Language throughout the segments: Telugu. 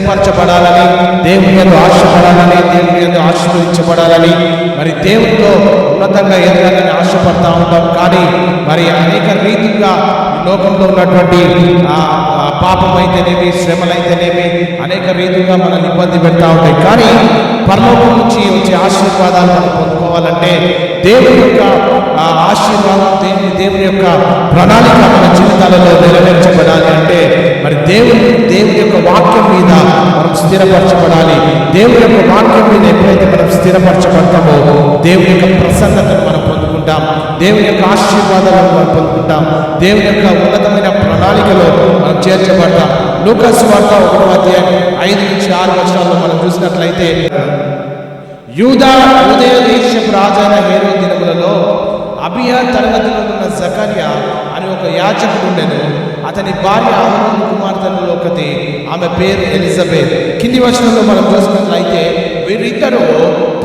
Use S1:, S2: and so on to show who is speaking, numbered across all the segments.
S1: పరచబడాలని, దేవుని యందు ఆశపడాలని, దేవుని యందు ఆశీర్వదించబడాలని, మరి దేవునితో ఉన్నతంగా ఎదగాలని ఆశపడతా ఉంటాం. కానీ మరి అనేక రీతిగా ఈ లోకంలో ఉన్నటువంటి పాపం అయితేనేమి, శ్రమలైతేనేమి అనేక రీతిగా మనల్ని ఇబ్బంది పెడతా ఉంటాయి. కానీ పరలోకం నుంచి వచ్చే ఆశీర్వాదాలు మనం పొందుకోవాలంటే దేవుని యొక్క ఆశీర్వాదం, దేవుని యొక్క ప్రణాళిక మన జీవితాలలో నెరవేర్చబడాలి అంటే మరి దేవుని యొక్క వాక్యం మీద మనం స్థిరపరచబడాలి. దేవుని యొక్క వాక్యం మీద ఎప్పుడైతే మనం స్థిరపరచబడతామో దేవుని యొక్క ప్రసన్నతను మనం పొందుకుంటాం, దేవుని యొక్క ఆశీర్వాదాలను మనం పొందుకుంటాం, దేవుని యొక్క ఉన్నతమైన ప్రణాళికలో మనం చేర్చబడతాం. లూకా సువార్త 1వ అధ్యాయం 5-6 మనం చూసినట్లయితే, యూదయ దేశపు రాజైన హేరోదు దినములలో అబియా తరగతిలో ఉన్న జకర్యా అని ఒక యాజకుడు ఉండెను. అతని భార్య అహరోను కుమార్తెలలో ఒకటి, ఆమె పేరు ఎలిజబెత్. కింది వచనంలో మనం చూసినట్లయితే, వీరిద్దరూ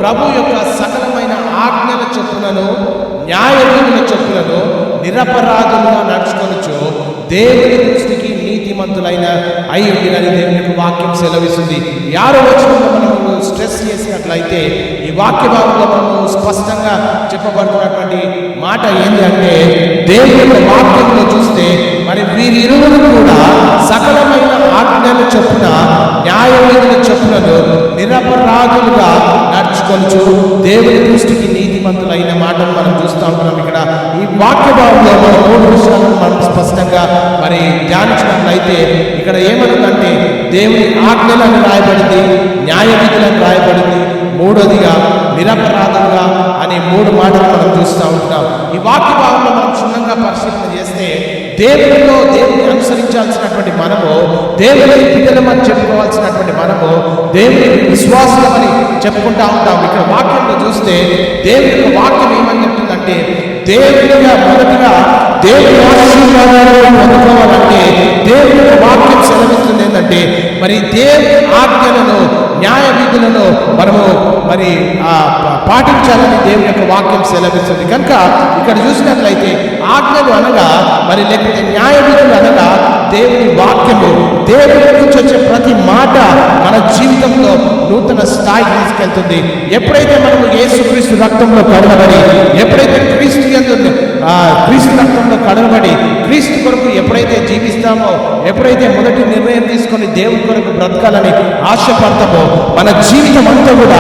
S1: ప్రభు యొక్క సకలమైన ఆజ్ఞల చొప్పునను న్యాయ విధుల చొప్పునను నిరపరాధులుగా నడుచుకొనుచు దేవుని దృష్టికి నీతిమంతులైన అయి ఉండినని దేవుని యొక్క వాక్యం సెలవిస్తుంది. 6వ వచనంలో మనము స్ట్రెస్ చేసినట్లయితే ఈ వాక్య భాగంలో మనము స్పష్టంగా చెప్పబడుతున్నటువంటి మాట ఏంటి అంటే, దేవుని యొక్క వాక్యంలో చూస్తే మరి వీరిరువురు కూడా సకలమైన ఆజ్ఞల చొప్పున న్యాయ విధుల చొప్పునను నిరపరాధులుగా నడుచుకొనుచు దేవుని దృష్టికి నీతిమంతులైన మాటను మనం చూస్తూ ఉంటున్నాం. ఇక్కడ ఈ వాక్య భాగంలో మనం 3 విషయాలను మనం స్పష్టంగా మరి ధ్యానించినట్లయితే ఇక్కడ ఏమనుందంటే దేవుని ఆజ్ఞలను రాయబడింది, న్యాయ విధులను రాయబడింది, 3వదిగా నిరపరాధంగా అనే 3 మాటలు మనం చూస్తూ ఉంటున్నాం. ఈ వాక్య భాగంలో మనం క్షుణ్ణంగా పరిశీలన చేస్తే దేవుని అనుసరించాల్సినటువంటి మనము, దేవుని బిడ్డలమని చెప్పుకోవాల్సినటువంటి మనము, దేవుని విశ్వాసులమని చెప్పుకుంటా ఉంటాం. ఇక్కడ వాక్యంలో చూస్తే దేవుని యొక్క వాక్యం ఏమని చెప్తుందంటే, మొదటిగా దేవుని ఆశీర్వాదాలను పొందుకోవాలంటే దేవుని యొక్క వాక్యం సెలవిస్తుంది ఏంటంటే మరి దేవుని ఆజ్ఞలను న్యాయ విధులను మనము మరి పాటించాలని దేవుని యొక్క వాక్యం సెలవిస్తుంది. కనుక ఇక్కడ చూసినట్లయితే ఆజ్ఞలు అనగా మరి లేకపోతే న్యాయ విధులు అనగా దేవుని వాక్యము, దేవుని నుంచి వచ్చే ప్రతి మాట మన జీవితంలో నూతన స్థాయికి తీసుకెళ్తుంది. ఎప్పుడైతే మనము యేసుక్రీస్తు రక్తంలో కడగబడి, ఎప్పుడైతే క్రీస్తు రక్తంలో కడగబడి క్రీస్తు కొరకు ఎప్పుడైతే జీవిస్తామో, ఎప్పుడైతే మొదటి నిర్ణయం తీసుకొని దేవుని కొరకు బ్రతకాలని ఆశపడతామో, మన జీవితం అంతా కూడా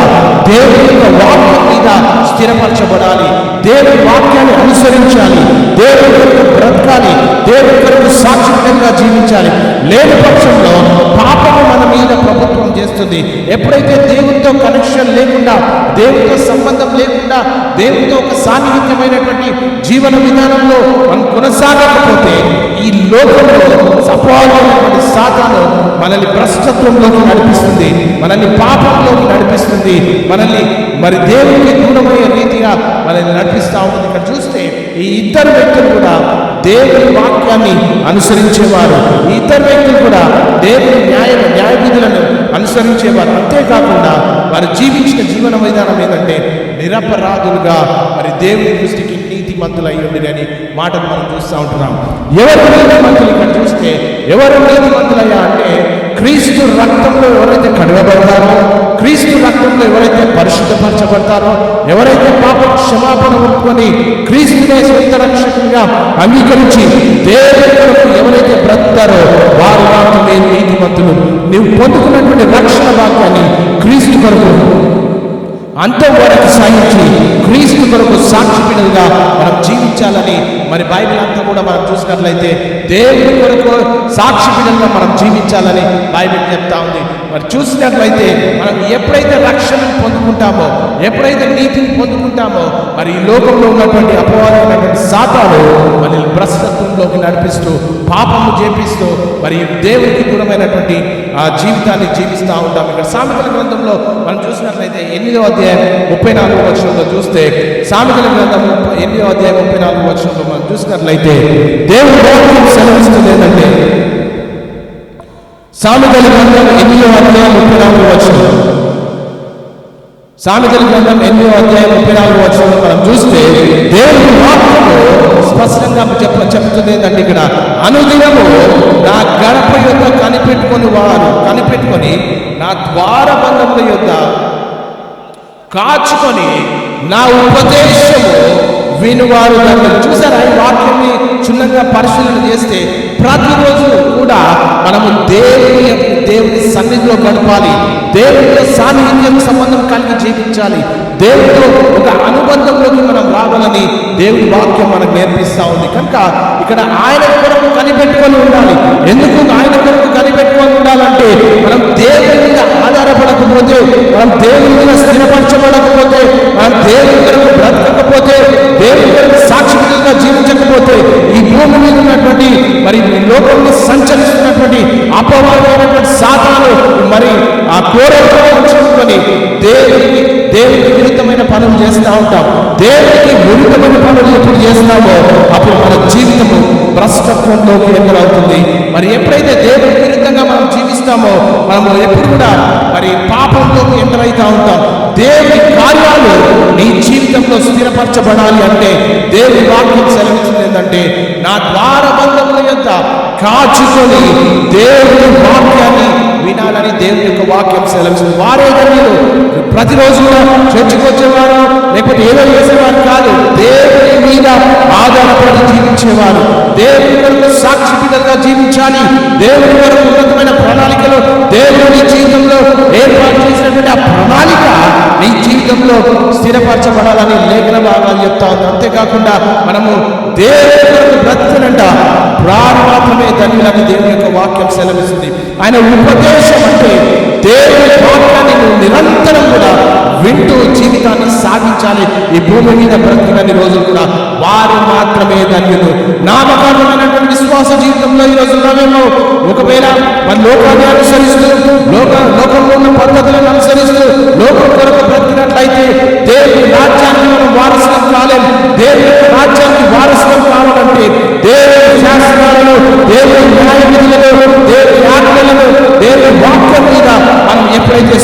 S1: దేవుని యొక్క వాక్యం మీద స్థిరపరచబడాలి, దేవుని వాక్యాన్ని అనుసరించాలి, దేవుని కొరకు బ్రతకాలి, దేవుని కొరకు సాక్షిగా జీవించాలి. లేని పక్షంలో పాపము మన మీద ప్రభుత్వం చేస్తుంది. ఎప్పుడైతే దేవునితో కనెక్షన్ లేకుండా, దేవునితో సంబంధం లేకుండా, దేవునితో ఒక సాన్నిహిత్యమైనటువంటి జీవన విధానంలో మనం కొనసాగకపోతే ఈ లోకంలో సఫలమైనటువంటి సాతాను మనల్ని భ్రష్టత్వంలోకి నడిపిస్తుంది, మనల్ని పాపంలోకి నడిపిస్తుంది, మనల్ని మరి దేవునికి దూరమయ్యే రీతిగా మనల్ని నడిపిస్తూ ఉంటుంది. ఇక్కడ చూస్తే ఈ ఇద్దరు వ్యక్తులు కూడా దేవుని వాక్యాన్ని అనుసరించేవారు, ఈ ఇద్దరు వ్యక్తులు కూడా దేవుని న్యాయ విధులను అనుసరించేవారు. అంతేకాకుండా వారు జీవించిన జీవన విధానం ఏంటంటే నిరపరాధులుగా మరి దేవుని దృష్టికి నీతిమంతులు అయి ఉండిరని మాటను మనం చూస్తూ ఉంటున్నాం. ఎవరు నీతిమంతులు? ఇక్కడ చూస్తే ఎవరు నీతిమంతులయ్యా అంటే క్రీస్తు రక్తంలో ఎవరైతే కడగబడతారో, క్రీస్తు రక్తంలో ఎవరైతే పరిశుద్ధపరచబడతారో, ఎవరైతే పాప క్షమాపణ ఒప్పుకొని క్రీస్తునే సొంత రక్షకునిగా అంగీకరించి దేవుని కొరకు ఎవరైతే బ్రతుకుతారో వారు మాత్రమే నీతిమంతులు. నీవు పొందుకున్నటువంటి రక్షణ భాగ్యాన్ని క్రీస్తు కొరకు అంతవరకు సాగించి క్రీస్తు కొరకు సాక్షిగా మనం జీవించాలని మరి బైబిల్ అంతా కూడా మనం చూసినట్లయితే దేవుని కొరకు సాక్షిగా మనం జీవించాలని బైబిల్ చెప్తా ఉంది. మరి చూసినట్లయితే మనం ఎప్పుడైతే రక్షణను పొందుకుంటామో, ఎప్పుడైతే నీతిని పొందుకుంటామో, మరి ఈ లోకంలో ఉన్నటువంటి అపవాదమైనటువంటి సాతాను మనల్ని భ్రష్టత్వంలోకి నడిపిస్తూ, పాపము చేపిస్తూ మరి దేవునికి దూరమైనటువంటి ఆ జీవితాన్ని జీవిస్తూ ఉంటాం. ఇక్కడ సామెతల గ్రంథంలో మనం చూసినట్లయితే 8వ అధ్యాయం 34వ వచనంలో చూస్తే, సామెతల గ్రంథం 8వ అధ్యాయం 34వ వచనంలో మనం చూసినట్లయితే దేవుని వాక్యం సెలవిస్తుంది ఏంటంటే, సామెతల గ్రంథం 8వ అధ్యాయం 34వ వచనం, సామెతల గ్రంథం 8వ అధ్యాయం 34వ వచనంలో మనం చూస్తే దేవుని వాక్యము స్పష్టంగా చెప్తుంది ఏంటంటే, ఇక్కడ అనుదినము నా గడప యొద్ద కనిపెట్టుకొని నా ద్వారబంధముల యొద్ద కాచుకొని నా ఉపదేశము వినువారు ధన్యులు. చూసారా, ఈ వాక్యాన్ని క్షుణ్ణంగా పరిశీలన చేస్తే ప్రతిరోజు కూడా మనము దేవుని సన్నిధిలో గడపాలి, దేవునితో సాన్నిధ్యం సంబంధం కలిగి జీవించాలి, దేవుడితో ఒక అనుబంధంలోకి మనం రావాలని దేవుని వాక్యం మనకు నేర్పిస్తూ ఉంది. కనుక ఇక్కడ ఆయన కొరకు కనిపెట్టుకొని ఉండాలి. ఎందుకు ఆయన కొరకు కనిపెట్టుకొని ఉండాలంటే, మనం దేవుని మీద ఆధారపడకపోతే, మనం దేవుని మీద స్థిరపరచబడకపోతే, మనం దేవుని కొరకు బ్రతకకపోతే, దేవుని కొరకు సాక్షిగా జీవించకపోతే, ఈ భూమి మీద ఉన్నటువంటి మరి లోకంలో సంచరిస్తున్నటువంటి అపవాదమైనటువంటి సాతాను మరి ఆ కోరకొని దేవునికి విరుద్ధమైన పనులు చేస్తూ ఉంటాం. దేవునికి విరుద్ధమైన పనులు ఎప్పుడు చేస్తామో అప్పుడు మన జీవితము భ్రష్టత్వంలోకి ఎంటర్ అవుతుంది. మరి ఎప్పుడైతే దేవునికి విరుద్ధంగా మనం జీవిస్తామో మనము ఎప్పుడు కూడా మరి పాపంలోకి ఎంటర్ అవుతూ ఉంటాం. దేవుని కార్యాలు నీ జీవితంలో స్థిరపరచబడాలి అంటే దేవుని వాక్యం సెలవిస్తుంది ఏంటంటే, నా ద్వారబంధముల యొద్ద కాచుకొని దేవుని వాక్యాన్ని వినాలని దేవుని యొక్క వాక్యం సెలవిస్తుంది. వారే ధన్యులు. ప్రతిరోజు చర్చికి వచ్చేవారు లేకపోతే ఏదో చేసేవారు కాదు, దేవుని మీద ఆధారపడి జీవించేవారు, దేవుని కొరకు సాక్షి బిడ్డలుగా జీవించాలి. దేవుని కొరకు ఉన్నతమైన ప్రణాళికలు దేవుని జీవితంలో ఏర్పాటు చేసినటువంటి ఆ ప్రణాళిక నీ జీవితంలో స్థిరపరచబడాలని లేఖన భాగాలు చెప్తా ఉంది. అంతేకాకుండా మనము దేవుని కొరకు బ్రతుకునంట ప్రారంభమే ధన్యులని దేవుని యొక్క వాక్యం సెలవిస్తుంది. ఆయన ఉపదేశం అంటే దేవుని వాక్యాన్ని నిరంతరం కూడా వింటూ జీవితాన్ని సాగించాలి. ఈ భూమి మీద బ్రతికినన్ని రోజులు కూడా వారు మాత్రమే ధన్యులు. నామకారణమైనటువంటి విశ్వాస జీవితంలో ఈ రోజు ఉన్నామేమో, ఒకవేళ మన లోకాన్ని అనుసరిస్తూ లోకంలో ఉన్న పద్ధతులను అనుసరిస్తూ లోకం కొరకు బ్రతికినట్లయితే దేవుని రాజ్యానికి మనం వారసులం కాలేం. దేవుని రాజ్యానికి వారసులం కావాలంటే దేవుని శాస్త్రాలను, దేవుని న్యాయ విధులను, దేవుని ఆజ్ఞలను, దేవుని వాక్యం మీద మనం ఎప్పుడైతే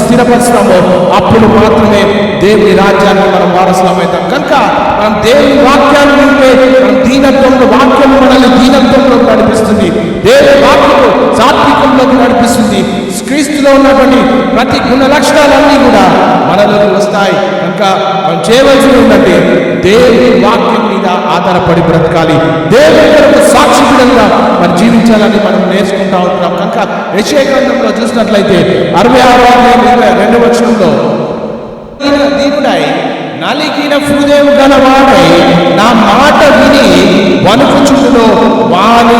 S1: స్థిరపరచుతామో అప్పుడు మాత్రమే దేవుని రాజ్యాన్ని మనం వారసులమవుతాం. కనుక మనం దేవుని వాక్యాన్ని వింటే మనం దీనత్వంలో, వాక్యం మనల్ని దీనత్వంలోకి నడిపిస్తుంది, దేవుని వాక్యము సాత్వికంలోకి నడిపిస్తుంది. క్రీస్తులో ఉన్నటువంటి ప్రతి గుణ లక్షణాలన్నీ కూడా మనలోకి వస్తాయి. కనుక మనం చేయవలసింది ఏంటంటే దేవుని వాక్యం మీద ఆధారపడి బ్రతకాలి, దేవుని కొరకు సాక్షి బిడ్డలుగా మనం జీవించాలని మనం నేర్చుకుంటా ఉంటున్నాం. కనుక యెషయా గ్రంథంలో చూసినట్లయితే 66:22 వచనంలో, దీనుడై నలిగిన హృదయం గలవాడై నా మాట విని వణుకుచుండునో వాని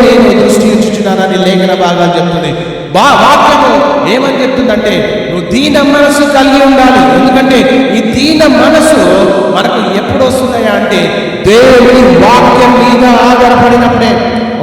S1: నేను దృష్టి ఉంచుచున్నానని లేఖన భాగాలు చెప్తుంది. వాక్యము ఏమని చెప్తుందంటే, నువ్వు దీన మనసు కలిగి ఉండాలి. ఎందుకంటే ఈ దీన మనసు మనకు ఎప్పుడు వస్తున్నాయా అంటే దేవుని వాక్యం మీద ఆధారపడినప్పుడే.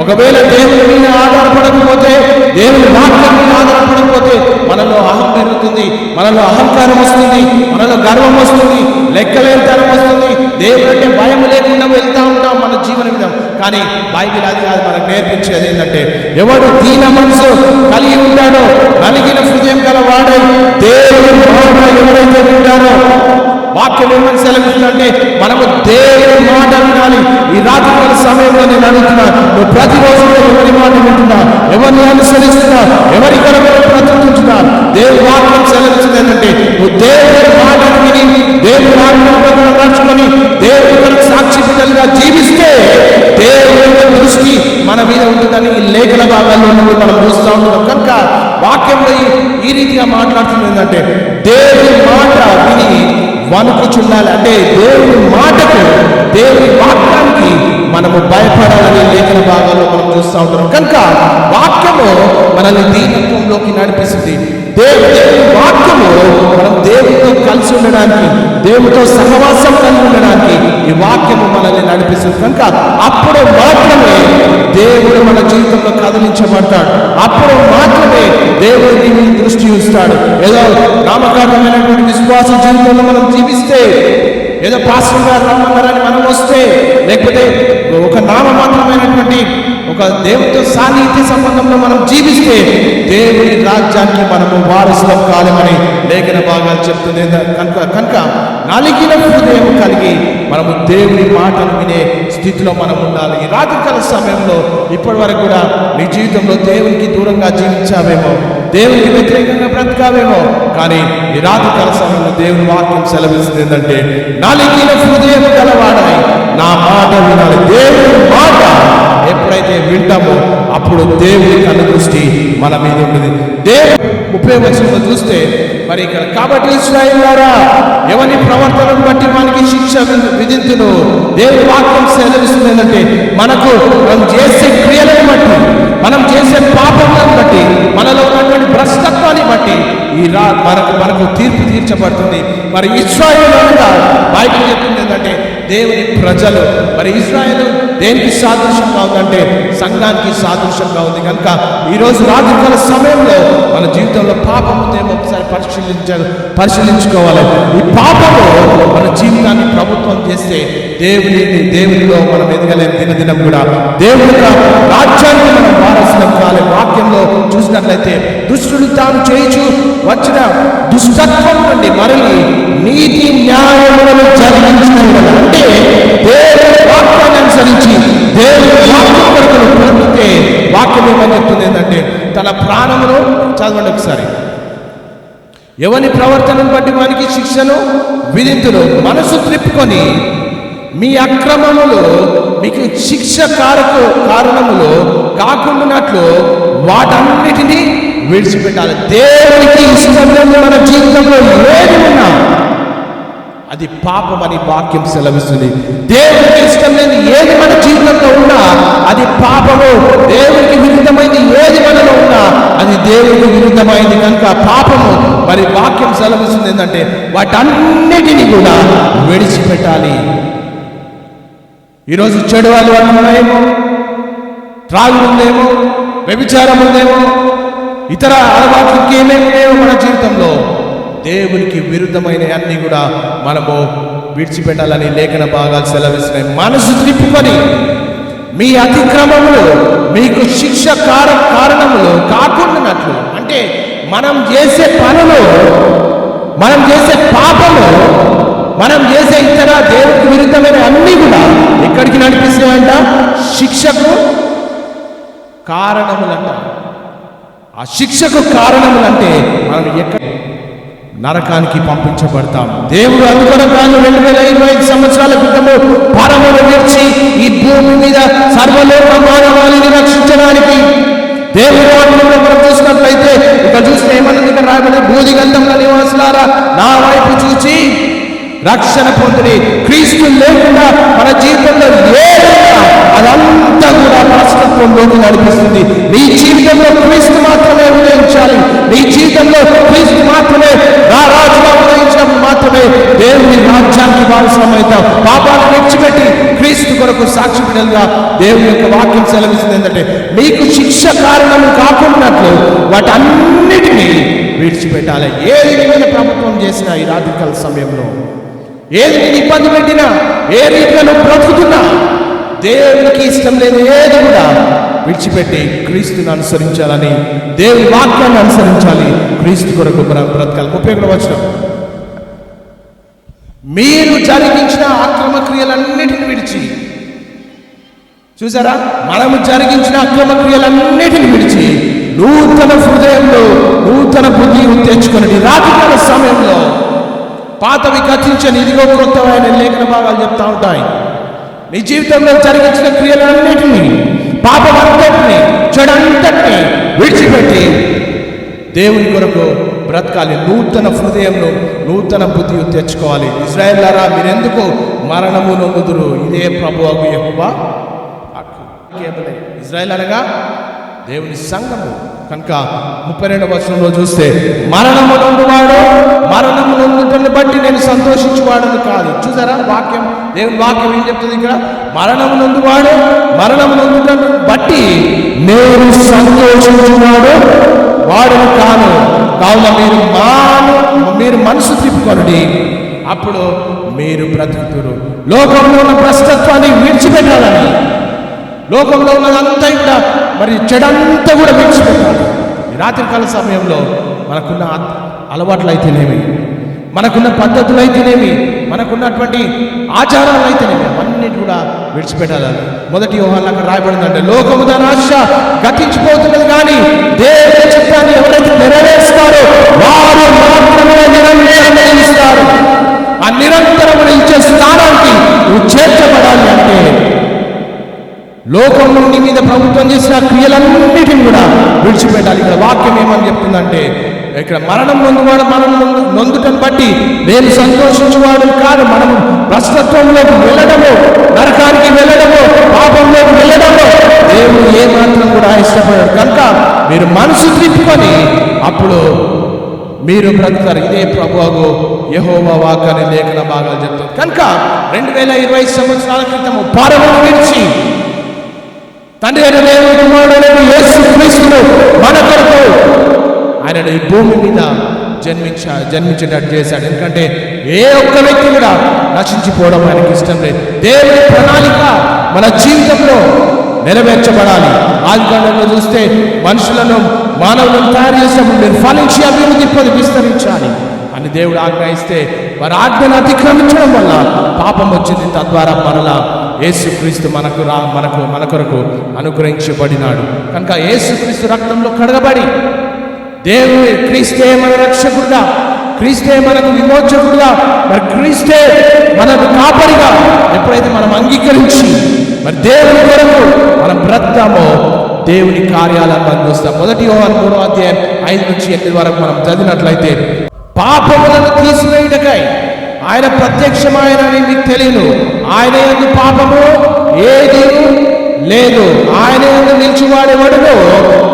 S1: ఒకవేళ దేవుని మీద ఆధారపడకపోతే, దేవుని వాక్యం మీద ఆధారపడకపోతే మనలో అహం పెరుగుతుంది, మనలో అహంకారం వస్తుంది, మనలో గర్వం వస్తుంది, లెక్కలేనితనం వస్తుంది, దేవుడు అంటే భయం లేకుండా వెళ్తూ ఉంటాం మన జీవన విధం. కానీ బైబిల్ అది కాదు మనకు నేర్పించేది ఏంటంటే, ఎవడు దీన మనసు కలిగి ఉంటాడో, కలిగిన హృదయం గల వాడై దేవుని మాట ఎవరైతే వింటారో, వాక్యం ఏమని సెలవిస్తుందంటే మనము దేవుని మాట వినాలి. ఈ రాత్రి సమయంలో నేను అడుగుతున్నాను, నువ్వు ప్రతిరోజు ఎవరి మాట వింటున్నా, ఎవరిని అనుసరిస్తున్నా, ఎవరి కొరకు బ్రతుకుతున్నా? దేవుని వాక్యం సెలవిస్తుంది ఏంటంటే, నువ్వు దేవుని మాటను విని దేవుని ఆజ్ఞలను నడుచుకొని దేవుని కొరకు సాక్షి బిడ్డలుగా జీవిస్తే దేవుని దృష్టి మన మీద ఉంటుందని ఈ లేఖన భాగాల్లో మనం చూస్తూ ఉంటున్నాం. కనుక వాక్యంలో ఈ రీతిగా మాట్లాడుతుంది ఏంటంటే, దేవుని మాట విని వణుకుచుండాలి. అంటే దేవుని మాటకు, దేవుని వాక్యానికి మనము భయపడాలని లేఖన భాగాల్లో మనం చూస్తూ ఉంటాం. కనుక వాక్యము మనల్ని దీనత్వంలోకి నడిపిస్తుంది. దేవుని వాక్యము మనం దేవునితో కలిసి ఉండడానికి, దేవునితో సహవాసం కలిగి ఉండడానికి ఈ వాక్యము మనల్ని నడిపిస్తుంది. కనుక అప్పుడు మాత్రమే దేవుడు మన జీవితంలో కదిలించబడతాడు. అప్పుడు మాత్రమే దేవుడు దీన్ని దృష్టి ఉంచుతాడు. ఏదో నామకారణమైనటువంటి విశ్వాస జీవితంలో మనం జీవిస్తే, ఏదో పాస్టర్ గారు రమ్మన్నారని మనం వస్తే, లేకపోతే ఒక నామమాత్రమైనటువంటి ఒక దేవుడితో సాన్నిహిత్య సంబంధంలో మనం జీవిస్తే దేవుని రాజ్యానికి మనము వారసులం కాలేమని లేఖన భాగాలు చెప్తుంది. కనుక నలిగిన హృదయం కలిగి మనము దేవుని మాటలు వినే స్థితిలో మనం ఉండాలి. ఈ రాత్రికాల సమయంలో ఇప్పటి వరకు కూడా నీ జీవితంలో దేవునికి దూరంగా జీవించావేమో, దేవునికి వ్యతిరేకంగా బ్రతకావేమో, కానీ ఈ రాత్రికాల సమయంలో దేవుని వాక్యం సెలవిస్తుంది ఏంటంటే, నలిగిన హృదయం గలవాడై నా మాట వినాలి. దేవుని మాట ఎప్పుడైతే వింటామో అప్పుడు దేవుని కన్ను దృష్టి మన మీద ఉంటుంది. దేవుడు 30వ వచనంలో చూస్తే మరి ఇక్కడ, కాబట్టి ఇశ్రాయేలులారా ఎవరి ప్రవర్తనను బట్టి మనకి శిక్ష విధింతును. దేవుని వాక్యం సెలవిస్తుంది ఏంటంటే, మనం చేసే క్రియలను బట్టి, మనం చేసే పాపములను బట్టి, మనలో ఉన్నటువంటి భ్రష్టత్వాన్ని బట్టి మనకు తీర్పు తీర్చబడుతుంది. మరి ఇశ్రాయేలుగా బైబిల్ చెప్తుంది ఏంటంటే, దేవుని ప్రజలు, మరి ఇశ్రాయేలు దేనికి సాదృశ్యంగా ఉందంటే సంఘానికి సాదృశ్యంగా ఉంది. కనుక ఈరోజు రాత్రికాల సమయంలో మన జీవితంలో పాపం ఉందేమో ఒకసారి పరిశీలించుకోవాలి. ఈ పాపము మన జీవితాన్ని ప్రభుత్వం చేస్తే దేవునిలో మనం ఎదగలేని దినదినం కూడా దేవుని రాజ్యాన్ని మనం వారసులం కాలే. వాక్యంలో చూసినట్లయితే దుష్టుడు తాను చేయించు వచ్చిన దుష్టత్వం నుండి మరలి నీతి న్యాయములను జరిగించిన అంటే దేవుని వాక్యాన్ని అనుసరించి దేవుని వాక్యం కొరకు పొందితే వాక్యం ఏమని చెప్తుంది ఏంటంటే, తన ప్రాణమును చదవండి ఒకసారి, ఎవని ప్రవర్తనను బట్టి వానికి శిక్షను విధింతును. మనసు త్రిప్పుకొని మీ అక్రమములు మీకు శిక్ష కారణములు కాకుండానట్లు వాటన్నిటినీ విడిచిపెట్టాలి. దేవునికి ఇష్టం లేని మన జీవితంలో ఏది ఉన్నా అది పాపమని వాక్యం సెలవిస్తుంది. దేవునికి ఇష్టం లేని ఏది మన జీవితంలో ఉన్నా అది పాపము. దేవునికి విరుద్ధమైంది ఏది మనలో ఉన్నా అది దేవునికి విరుద్ధమైంది. కనుక పాపము మరి వాక్యం సెలవిస్తుంది ఏంటంటే, వాటన్నిటినీ కూడా విడిచిపెట్టాలి. ఈరోజు చెడు అలవాటు ఉన్నాయేమో, త్రాగుడు ఉందేమో, వ్యభిచారం ఉందేమో, ఇతర అలవాట్లు ఇంకేమేమి లేవో మన జీవితంలో దేవునికి విరుద్ధమైన అన్ని కూడా మనము విడిచిపెట్టాలని లేఖన భాగాలు సెలవిస్తున్నాయి. మనసు త్రిప్పుకొని మీ అతిక్రమములు మీకు శిక్ష కారణములు కాకుండానట్లు, అంటే మనం చేసే పనులు, మనం చేసే పాపము, మనం చేసే ఇతర దేవునికి విరుద్ధమైన అన్ని కూడా ఎక్కడికి నడిపిస్తున్నాయంట? శిక్షకు కారణములంట. ఆ శిక్షకు కారణములంటే మనం ఎక్కడ నరకానికి పంపించబడతాం. దేవుడు అనుకున్నాను 2025 సంవత్సరాల క్రితము పరమును విడిచి ఈ భూమి మీద సర్వలోక మానవాళిని రక్షించడానికి దేవుడు మనం చూసినట్లయితే ఇక్కడ చూస్తే ఏమన్నది? ఇక్కడ రాబడి బూదిగంధంలో నివాసులారా నా వైపు చూచి రక్షణ పొందిని. క్రీస్తు లేకుండా మన జీవితంలో అదంతా కూడా భ్రష్టత్వంలోకి నడిపిస్తుంది. నీ జీవితంలో క్రీస్తు మాత్రమే ఉదయించాలి. నీ జీవితంలో క్రీస్తు మాత్రమే రాజుగా ఉదయించినప్పుడు మాత్రమే దేవుని రాజ్యానికి వారసులమవుతాం. పాపాలను విడిచిపెట్టి క్రీస్తు కొరకు సాక్షి బిడ్డలుగా దేవుని యొక్క వాక్యం సెలవిస్తుంది ఏంటంటే, మీకు శిక్ష కారణం కాకున్నట్లు వాటన్నిటినీ విడిచిపెట్టాలి. ఏది మీద ప్రభుత్వం చేసినా ఈ రాత్రికాల సమయంలో ఏది నేను ఇబ్బంది పెట్టినా, ఏ రీతిగా నువ్వు బ్రతుకుతున్నా, దేవునికి ఇష్టం లేదు ఏది కూడా విడిచిపెట్టి క్రీస్తుని అనుసరించాలని, దేవుని వాక్యాన్ని అనుసరించాలి, క్రీస్తు కొరకు బ్రతకాలి. 31వ వచనం, మీరు జరిగించిన అక్రమ క్రియలన్నిటిని విడిచి, చూసారా, మనము జరిగించిన అక్రమ క్రియలన్నిటిని విడిచి నూతన హృదయంలో నూతన బుద్ధి తెచ్చుకుని రాత్రికాల సమయంలో పాతవి కథించని ఇదిగో క్రొత్తమైన లేఖన భాగాలు చెప్తా ఉంటాయి. నీ జీవితంలో జరిగించిన క్రియలన్నిటినీ, పాపమంతటిని, చెడంతటిని విడిచిపెట్టి దేవుని కొరకు బ్రతకాలి. నూతన హృదయంలో నూతన బుద్ధి తెచ్చుకోవాలి. ఇశ్రాయేలులారా మీరెందుకు మరణము నొందుదురు? ఇదే ప్రభువగు యెహోవా వాక్కు. ఇశ్రాయేలు అనగా దేవుని సంఘము. కనుక 32వ వచనంలో చూస్తే, మరణము నొందువాడు మరణము నొందుటను బట్టి నేను సంతోషించువాడని కాదు. చూసారా వాక్యం, దేవుని వాక్యం ఏం చెప్తుంది ఇక్కడ? మరణము నొందువాడు మరణము నొందుటను బట్టి నేను సంతోషించువాడు వాడును కాను. కావున మీరు మనసు తిప్పుకొనుడి, అప్పుడు మీరు బ్రతుకుతురు. లోకంలో ఉన్న భ్రష్టత్వాన్ని విడిచిపెట్టాలని లోకంలో ఉన్నదంతా కూడా మరి చెడంతా కూడా విడిచిపెట్టాలి. ఈ రాత్రికాల సమయంలో మనకున్న అలవాట్లు అయితేనేమి, మనకున్న పద్ధతులు అయితేనేమి, మనకున్నటువంటి ఆచారాలు అయితేనేమి అవన్నిటి కూడా విడిచిపెట్టాలి. మొదటి యోహానులో అక్కడ రాయబడిందంటే, లోకము దాని ఆశ గతించిపోతున్నది కానీ దేవుని చిత్తాన్ని ఎవరైతే నెరవేరుస్తారో వారు మాత్రమే నిరంతరం నిలుస్తారు. ఆ నిరంతరం నిలిచే స్థానానికి నువ్వు చేర్చబడాలి అంటే లోకంలో నీ మీద ప్రభుత్వం చేసిన క్రియలన్నిటిని కూడా విడిచిపెట్టాలి. ఇక్కడ వాక్యం ఏమని చెప్తుందంటే, ఇక్కడ మరణం నొందువాడు మరణం నొందుటను బట్టి నేను సంతోషించేవాడు కాదు, మనము భ్రష్టత్వంలోకి వెళ్ళడము, నరకానికి వెళ్ళడము, పాపంలోకి వెళ్ళడము దేవుడు ఏమాత్రం కూడా ఇష్టపడాడు. కనుక మీరు మనసు తిప్పుకొని అప్పుడు మీరు బ్రతుకుతారు. ఇదే ప్రభువు యెహోవా వాక్కు అనే లేఖన భాగాలు చెప్తుంది. కనుక 2020 సంవత్సరాల క్రితము పారమును విడిచి తండ్రి అయిన దేవుని కుమారుడైన యేసుక్రీస్తును మన కొరకు ఆయన ఈ భూమి మీద జన్మించేటట్టు చేశాడు. ఎందుకంటే ఏ ఒక్క వ్యక్తి కూడా నశించిపోవడం ఆయనకి ఇష్టం లేదు. దేవుని ప్రణాళిక మన జీవితంలో నెరవేర్చబడాలి. ఆదికాండంలో చూస్తే మనుషులను మానవులను తయారు చేసినప్పుడు మీరు ఫలించి అభివృద్ధి పొంది విస్తరించాలి అని దేవుడు ఆజ్ఞాయిస్తే వారి ఆజ్ఞను అతిక్రమించడం వల్ల పాపం వచ్చింది. తద్వారా మరలా యేసుక్రీస్తు మన కొరకు అనుగ్రహించబడినాడు. కనుక యేసుక్రీస్తు రక్తంలో కడగబడి దేవుని క్రీస్తే మన రక్షకుడుగా, క్రీస్తే మనకు విమోచకుడుగా, మరి క్రీస్తే మనకు కాపరిగా ఎప్పుడైతే మనం అంగీకరించి మరి దేవుని కొరకు మనం బ్రతామో దేవుని కార్యాలను మనం చూస్తాం. మొదటి యోహాను 3వ అధ్యాయం 5 నుంచి 8 వరకు మనం చదివినట్లయితే, పాపములను తీసివేయుటకై ఆయన ప్రత్యక్షమాయనని మీకు తెలియను, ఆయన యందు పాపము ఏది లేదు, ఆయన యందు నిలిచివాడెవడునో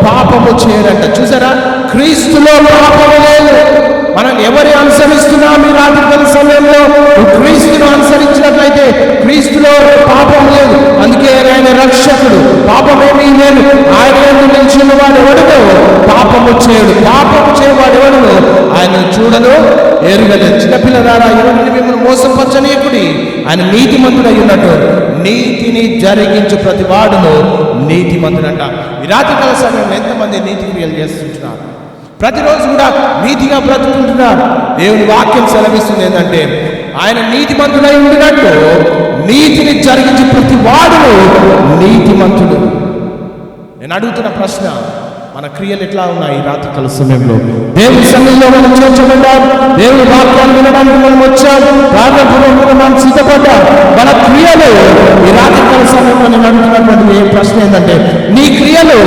S1: పాపము చేయరంట. చూసారా, క్రీస్తులో పాపము లేదు. మనం ఎవరి అనుసరిస్తున్నాం ఈ రాత్రికాల సమయంలో? క్రీస్తును అనుసరించినట్లయితే క్రీస్తులో పాపం లేదు. అందుకే ఆయన రక్షకుడు, పాపమేమీ లేదు. ఆయన యందు నిలిచిన వాడు ఎవడునో పాపము చేయడు, పాపము చేయవాడు ఎవడునో ఆయన చూడను ఎరుగలేదు. చిన్నపిల్లలారా, ఎవరిని మిమ్మల్ని మోసపరచనీయకుడి, ఆయన నీతిమంతుడై ఉన్నట్టు నీతిని జరిగించు ప్రతి వాడును నీతిమంతుడంట. ఈ రాత్రికాల సమయంలో ఎంతమంది నీతి క్రియలు చేస్తుంటున్నారు? ప్రతిరోజు కూడా నీతిగా బ్రతుకుంటున్నారు. దేవుని వాక్యం సెలవిస్తుంది ఏంటంటే, ఆయన నీతిమంతుడై ఉండినట్టు నీతిని జరిగించి ప్రతి వాడును నీతిమంతుడు. నేను అడుగుతున్న ప్రశ్న, మన క్రియలు ఎట్లా ఉన్నాయి ఈ రాత్రికాల సమయంలో? దేవుని సన్నిధిలో మనం చేర్చబడ్డాం, దేవుని వాక్యాన్ని వినడానికి మనం వచ్చాం, ప్రార్థనపూర్వకంగా మనం సిద్ధపడ్డాం. మన క్రియలు ఈ రాత్రికాల సమయంలో నేను అడుగుతున్నటువంటి ప్రశ్న ఏంటంటే, నీ క్రియలు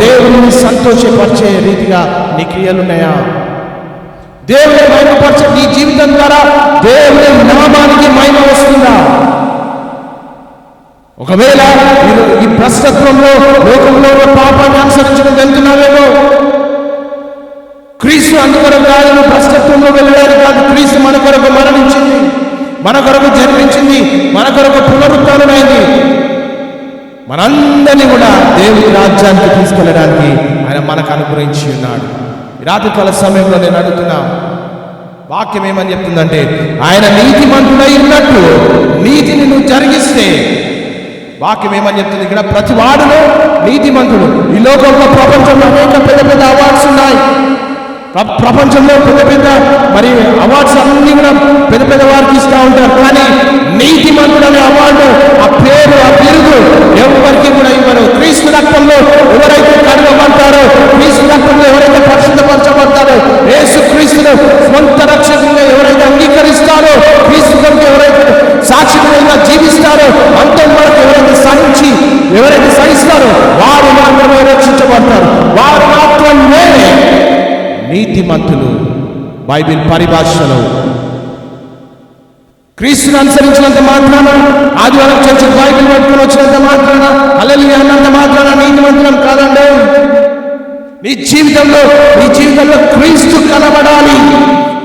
S1: దేవుని సంతోషపరిచే రీతిగా నీ క్రియలు ఉన్నాయా? దేవుని మహిమపరిచే నీ జీవితం ద్వారా దేవుని నామానికి మహిమ వస్తుందా? ఒకవేళ ఈ భ్రష్టత్వంలో లోకంలో పాపాన్ని అనుసరించడం వెళ్తున్నావేమో, క్రీస్తు అందుకొరకు కాదు, భ్రష్టత్వంలో వెళ్ళడానికి కాదు. క్రీస్తు మన కొరకు మరణించింది, మన కొరకు జన్మించింది, మన కొరకు పునరుత్థానమైంది. మనందరినీ కూడా దేవుని రాజ్యానికి తీసుకెళ్ళడానికి ఆయన మనకు అనుగ్రహించి ఉన్నాడు. ఈ రాత్రికాల సమయంలో నేను అడుగుతున్నా, వాక్యం ఏమని చెప్తుందంటే, ఆయన నీతిమంతుడై ఉన్నట్టు నీతిని నువ్వు జరిగిస్తే, వాక్యం ఏమని చెప్తుంది ఇక్కడ, ప్రతి వాడును నీతిమంతుడు. ఈ లోకంలో ప్రపంచంలో అనేక పెద్ద పెద్ద అవార్డ్స్ ఉన్నాయి. ప్రపంచంలో పెద్ద పెద్ద మరి అవార్డ్స్ అన్ని కూడా పెద్ద పెద్ద వారికి ఇస్తూ ఉంటారు. కానీ నీతిమంతుడు అనే అవార్డు, ఆ పేరు, ఆ బిరుదు ఎవరికి కూడా ఇవ్వరు. క్రీస్తు రక్తంలో ఎవరైతే కడగబడతారో, క్రీస్తు రక్తంలో ఎవరైతే పరిశుద్ధపరచబడతారో, యేసు క్రీస్తును స్వంత రక్షకులుగా ఎవరైతే అంగీకరిస్తారో, క్రీస్తు కొరకు ఎవరైతే సాక్షిగా జీవిస్తారో, అంతం వరకు ఎవరైతే సహిస్తారో వారు మాత్రమే రక్షించబడతారు. వారు మాత్రమే నీతిమంతులు. బైబిల్ పరిభాషలో క్రీస్తుని అనుసరించినంత మాత్రాన, ఆదివారం చర్చి బైబిల్ పట్టుకుని వచ్చినంత మాత్రాన, హల్లెలూయా అన్నంత మాత్రాన నీతిమంతులం కాదండి. నీ జీవితంలో క్రీస్తు కనబడాలి,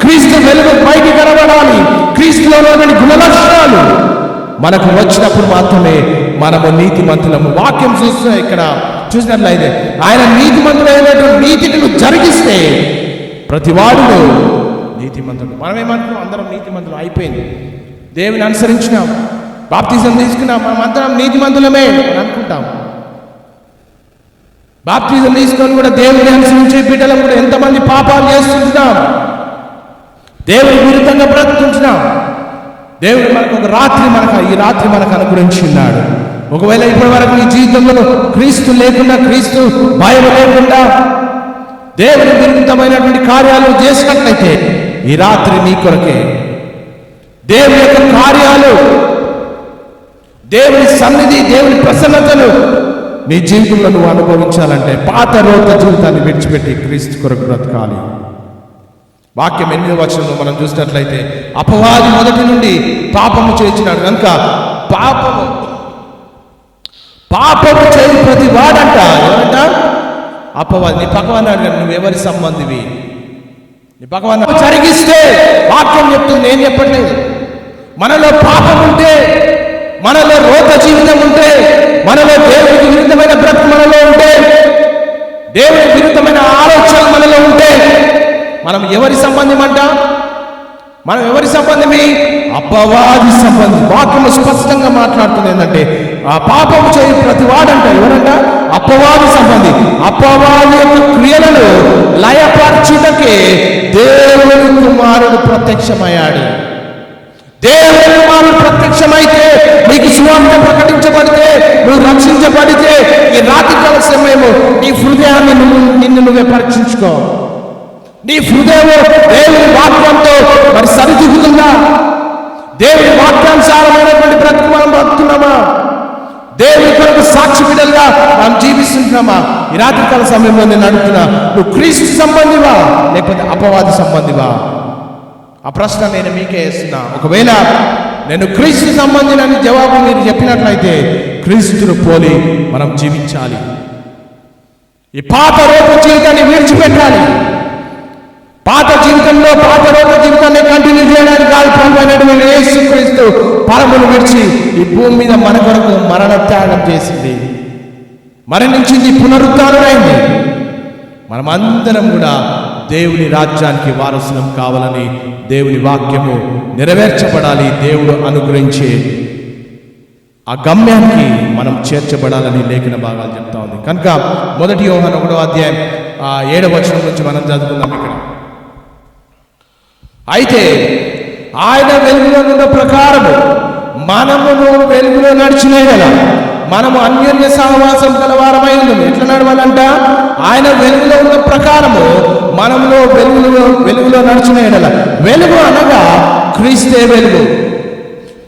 S1: క్రీస్తు వెలుగు బయటికి కనబడాలి, క్రీస్తులో గుణలక్షణాలు మనకు వచ్చినప్పుడు మాత్రమే మనము నీతిమంతులము. వాక్యం ఇక్కడ చూసినట్లయితే, ఆయన నీతిమంతుడైనటువంటి నీతిని నువ్వు జరిగిస్తే ప్రతి వాడును నీతిమంతుడు. మనమేమంటున్నాం? అందరం నీతిమంతులు అయిపోయింది. దేవుని అనుసరించినాం, బాప్తిజం తీసుకున్నాం, మనం అందరం నీతిమంతులమే అని అనుకుంటాం. బాప్తిజం తీసుకొని కూడా దేవుని అనుసరించే బిడ్డలం కూడా ఎంతమంది పాపాలు చేస్తుంటున్నాం, దేవుని విరుద్ధంగా బ్రతుకుంటున్నాం. దేవుడు మనకు ఈ రాత్రి మనకు అనుగ్రహించున్నాడు. ఒకవేళ ఇప్పటి వరకు ఈ జీవితంలో క్రీస్తు లేకుండా, క్రీస్తు భయం లేకుండా దేవుని విరుద్ధమైనటువంటి కార్యాలు చేసినట్లయితే ఈ రాత్రి నీ కొరకే. దేవుని యొక్క కార్యాలు, దేవుని సన్నిధి, దేవుని ప్రసన్నతలు నీ జీవితంలో నువ్వు అనుభవించాలంటే పాత రోత జీవితాన్ని విడిచిపెట్టి క్రీస్తు కొరకు బ్రతకాలి. వాక్యం 8వ వచనంలో మనం చూసినట్లయితే అపవాది మొదటి నుండి పాపము చేయించినాడు కనుక పాపము చేయి ప్రతి వాడంట. ఎవరంట? అపవాది. నీ పక్కవాడు నువ్వెవరి సంబంధివి? నీ పక్కవాడు జరిగిస్తే వాక్యం చెప్తుంది, ఏం చెప్పట్లేదు. మనలో పాపం ఉంటే, మనలో రోత జీవితం ఉంటే, మనలో దేవునికి విరుద్ధమైన బ్రతుకు మనలో ఉంటే, దేవునికి విరుద్ధమైన ఆలోచన మనలో ఉంటే మనం ఎవరి సంబంధం అంట? మనం ఎవరి సంబంధమే? అపవాది సంబంధం. వాక్యము స్పష్టంగా మాట్లాడుతుంది ఏంటంటే ఆ పాపము చేయి ప్రతి వాడంట. ఎవరంట? అపవాది సంబంధి. అపవాది యొక్క క్రియలను లయపరచుటకే దేవుని కుమారుడు ప్రత్యక్షమయ్యాడు. దేవుని కుమారుడు ప్రత్యక్షమైతే నీకు సువార్త ప్రకటించబడితే, నువ్వు రక్షించబడితే ఈ రాత్రికాల సమయము నీ హృదయాన్ని నిన్ను నువ్వే పరీక్షించుకో. నీ హృదయం దేవుని వాక్యంతో మరి సరిదిద్దుతుందా? దేవుని వాక్యానుసారమైనటువంటి బ్రతుకు మనం బ్రతుకుతున్నామా? దేవుని కొరకు సాక్షి బిడ్డలుగా మనం జీవిస్తున్నామా? ఈ రాత్రికాల సమయంలో నేను అడుగుతున్నా, నువ్వు క్రీస్తు సంబంధివా లేకపోతే అపవాది సంబంధివా? ఆ ప్రశ్న నేను మీకే వేస్తున్నా. ఒకవేళ నేను క్రీస్తు సంబంధిని జవాబు మీరు చెప్పినట్లయితే క్రీస్తును పోలి మనం జీవించాలి. ఈ పాత రోత జీవితాన్ని విడిచిపెట్టాలి. పాత జీవితంలో పాత రోత జీవితాన్ని కంటిన్యూ చేయడానికి కాదు, ప్రభువైనటువంటి యేసుక్రీస్తు పరమును విడిచి ఈ భూమి మీద మన కొరకు మరణ త్యాగం చేసింది, మరణించింది, పునరుద్ధారణమైంది. మనమందరం కూడా దేవుని రాజ్యానికి వారసులం కావాలని, దేవుని వాక్యము నెరవేర్చబడాలి, దేవుడు అనుగ్రహించే ఆ గమ్యానికి మనం చేర్చబడాలని లేఖన భాగాలు చెప్తా ఉంది. కనుక 1 యోహాను 1వ అధ్యాయం 7వ వచనం నుంచి మనం చదువుకుందాం. ఇక్కడ అయితే ఆయన వెలుగులో ఉన్న ప్రకారము మనమును వెలుగులో నడిచినే కదా మనము అన్యోన్య సహవాసం కలవారమై ఉన్నాము. ఎట్లా నడవాలంట? ఆయన వెలుగులో ఉన్న ప్రకారము మనములో వెలుగులో నడిచిన ఎడల. వెలుగు అనగా క్రీస్తే వెలుగు.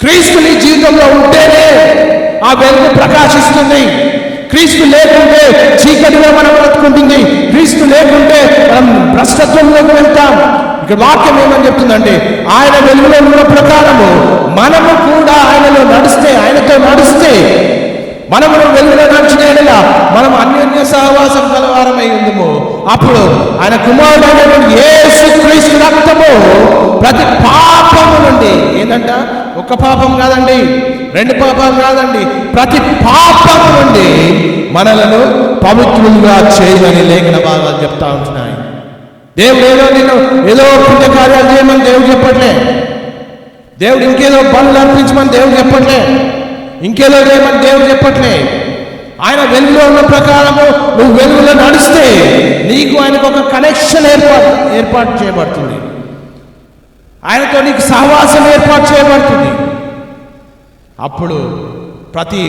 S1: క్రీస్తు నీ జీవితంలో ఉంటేనే ఆ వెలుగు ప్రకాశిస్తుంది. క్రీస్తు లేకుంటే చీకటిగా మనం బ్రతుకుంటుంది. క్రీస్తు లేకుంటే మనం భ్రష్టత్వంలోకి వెళ్తాం. ఇక్కడ వాక్యం ఏమని చెప్తుందంటే ఆయన వెలుగులో ఉన్న ప్రకారము మనము కూడా ఆయనలో నడిస్తే, ఆయనతో నడిస్తే, మనము వెలుగులో నడిచిన ఎడల మనం అన్యోన్య సహవాసం కలవారమై ఉందము. అప్పుడు ఆయన కుమారుడైనటువంటి యేసుక్రీస్తు రక్తము ప్రతి పాపము నుండి, ఏంటంట? ఒక్క పాపం కాదండి, 2 పాపాలు కాదండి, ప్రతి పాపము నుండి మనలను పవిత్రులుగా చేయమని లేఖన భాగాలు చెప్తా ఉంటున్నాయి. దేవుడు ఏదో పుణ్య కార్యాలు చేయమని దేవుడు చెప్పట్లే. దేవుడు ఇంకేదో పనులు అర్పించమని దేవుడు చెప్పట్లే. ఇంకేదో చేయమని దేవుడు చెప్పట్లే. ఆయన వెలుగులో ఉన్న ప్రకారము నువ్వు వెలుగులో నడిస్తే నీకు ఆయనకు ఒక కనెక్షన్ ఏర్పాటు చేయబడుతుంది. ఆయనతో నీకు సహవాసం ఏర్పాటు చేయబడుతుంది. అప్పుడు ప్రతి